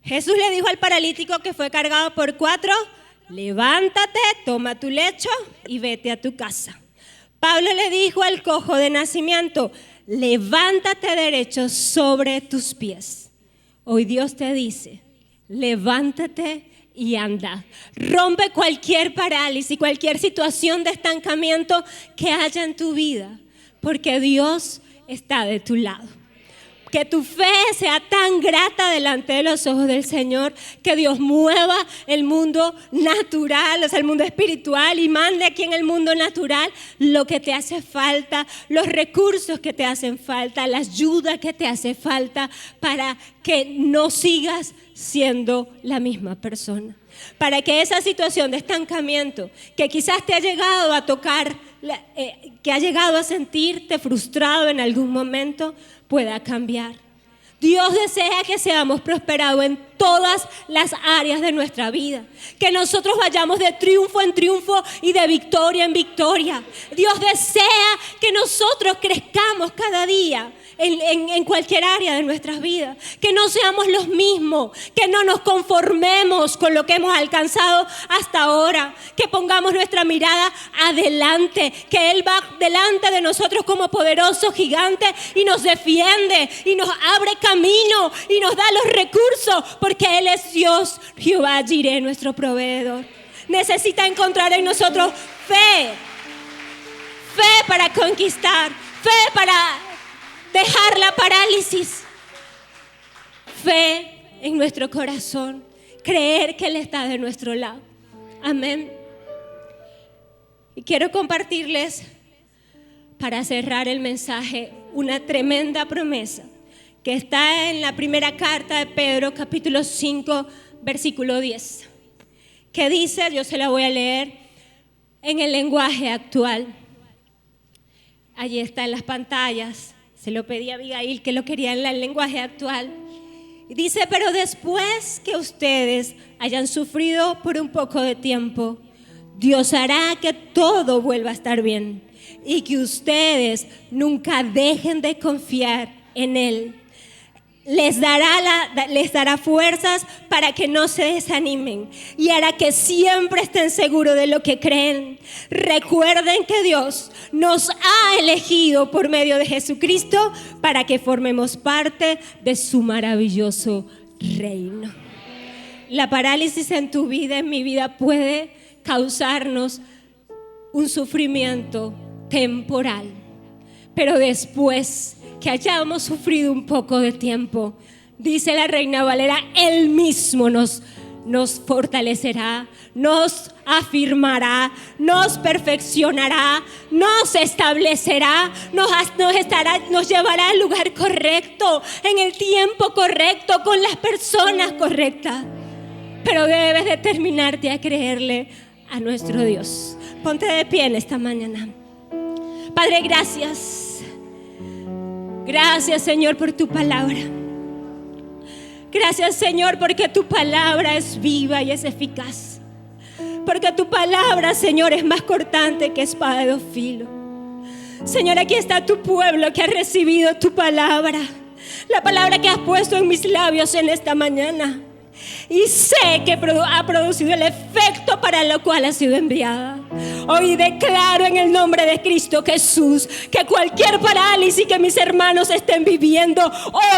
Jesús le dijo al paralítico que fue cargado por 4, levántate, toma tu lecho y vete a tu casa. Pablo le dijo al cojo de nacimiento, levántate derecho sobre tus pies. Hoy Dios te dice, levántate y anda. Rompe cualquier parálisis, cualquier situación de estancamiento que haya en tu vida, porque Dios está de tu lado. Que tu fe sea tan grata delante de los ojos del Señor, que Dios mueva el mundo natural, o sea, el mundo espiritual, y mande aquí en el mundo natural lo que te hace falta, los recursos que te hacen falta, la ayuda que te hace falta para que no sigas siendo la misma persona. Para que esa situación de estancamiento que quizás te ha llegado a tocar, que ha llegado a sentirte frustrado en algún momento, pueda cambiar. Dios desea que seamos prosperados en todas las áreas de nuestra vida, que nosotros vayamos de triunfo en triunfo y de victoria en victoria. Dios desea que nosotros crezcamos cada día en cualquier área de nuestras vidas, que no seamos los mismos, que no nos conformemos con lo que hemos alcanzado hasta ahora, que pongamos nuestra mirada adelante, que Él va delante de nosotros como poderoso gigante y nos defiende y nos abre camino y nos da los recursos, porque Él es Dios, Jehová Jireh, nuestro proveedor. Necesita encontrar en nosotros fe para conquistar, fe para dejar la parálisis, fe en nuestro corazón, creer que Él está de nuestro lado. Amén. Y quiero compartirles, para cerrar el mensaje, una tremenda promesa que está en la primera carta de Pedro, capítulo 5, versículo 10, que dice, yo se la voy a leer en el lenguaje actual. Allí está en las pantallas. Se lo pedí a Abigail que lo quería en el lenguaje actual. Y dice, pero después que ustedes hayan sufrido por un poco de tiempo, Dios hará que todo vuelva a estar bien y que ustedes nunca dejen de confiar en Él. Les dará fuerzas para que no se desanimen y hará que siempre estén seguros de lo que creen. Recuerden que Dios nos ha elegido por medio de Jesucristo para que formemos parte de su maravilloso reino. La parálisis en tu vida, en mi vida, puede causarnos un sufrimiento temporal, pero después que hayamos sufrido un poco de tiempo, dice la Reina Valera, Él mismo nos fortalecerá, nos afirmará, nos perfeccionará, nos establecerá, nos llevará al lugar correcto, en el tiempo correcto, con las personas correctas. Pero debes determinarte a creerle a nuestro Dios. Ponte de pie en esta mañana. Padre, gracias. Gracias, Señor, por tu palabra. Gracias, Señor, porque tu palabra es viva y es eficaz. Porque tu palabra, Señor, es más cortante que espada de dos filos. Señor, aquí está tu pueblo que ha recibido tu palabra, la palabra que has puesto en mis labios en esta mañana. Y sé que ha producido el efecto para lo cual ha sido enviada. Hoy declaro en el nombre de Cristo Jesús que cualquier parálisis que mis hermanos estén viviendo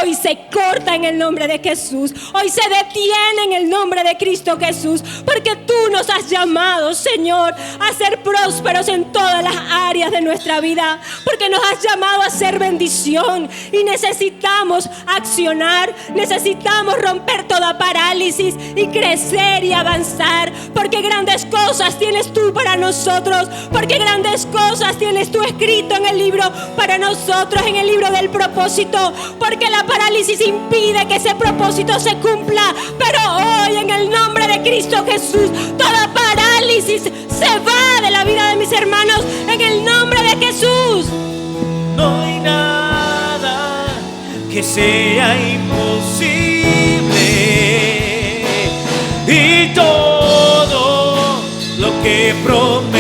hoy se corta en el nombre de Jesús. Hoy se detiene en el nombre de Cristo Jesús, porque tú nos has llamado, Señor, a ser prósperos en todas las áreas de nuestra vida, porque nos has llamado a ser bendición y necesitamos accionar, necesitamos romper toda parálisis y crecer y avanzar, porque grandes cosas tienes tú para nosotros, porque grandes cosas tienes tú escrito en el libro para nosotros, en el libro del propósito, porque la parálisis impide que ese propósito se cumpla, pero hoy en el nombre de Cristo Jesús toda parálisis se va de la vida de mis hermanos en el nombre de Jesús. No hay nada que sea imposible, y todo lo que prometes